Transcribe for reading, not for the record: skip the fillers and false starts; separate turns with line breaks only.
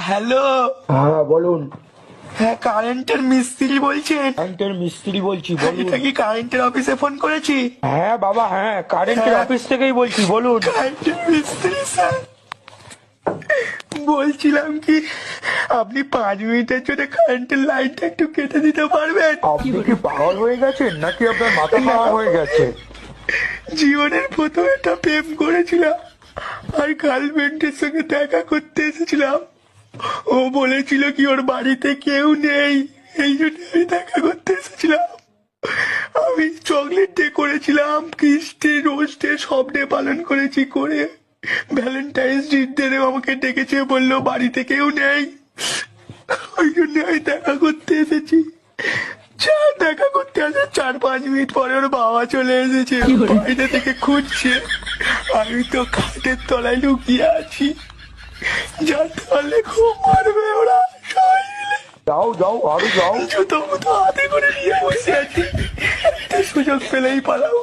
Hello.
হ্যাঁ বলুন।
হ্যাঁ, কারেন্টের মিস্ত্রি বলছেন?
কারেন্টের মিস্ত্রি বলছি, বলুন।
এটা কি কারেন্টের অফিসে ফোন করেছি?
হ্যাঁ বাবা, হ্যাঁ কারেন্টের
হ্যাঁ।
অফিস থেকেই বলছি, বলুন।
কারেন্টের মিস্ত্রি স্যার, বলছিলাম কি আপনি 5 মিনিটের জন্য কারেন্টের লাইনটা একটু কেটে দিতে পারবেন?
আপনি কি পাগল হয়ে গেছেন নাকি আপনার মাথা খারাপ হয়ে গেছে?
জীবনের প্রথম একটা প্রেম করেছিলাম আর গার্লফ্রেন্ডের সঙ্গে দেখা করতে এসেছিলাম। ও বলেছিল কি ওর বাড়িতে কেউ নেই, এই জন্য আমি দেখা করতে এসেছিলাম। আমি চকলেট ডে করেছিলাম, কিস ডে, রোজ ডে, সব ডে পালন করেছি। করে ভ্যালেন্টাইন্স ডে আমাকে ডেকেছে, বললো বাড়িতে কেউ নেই, ওই জন্য আমি দেখা করতে এসেছি। যা দেখা করতে আসে 4-5 মিনিট পরে ওর বাবা চলে এসেছে, বাইরে থেকে খুঁজছে। আমি তো খাটের তলায় লুকিয়ে আছি, জানতে পারলে খুব মারবে ওরা সবাই মিলে।
যাও যাও, আরো যাও।
জুতো মুতো হাতে করে নিয়ে বসে আছি, একটা সুযোগ পেলেই পালাবো।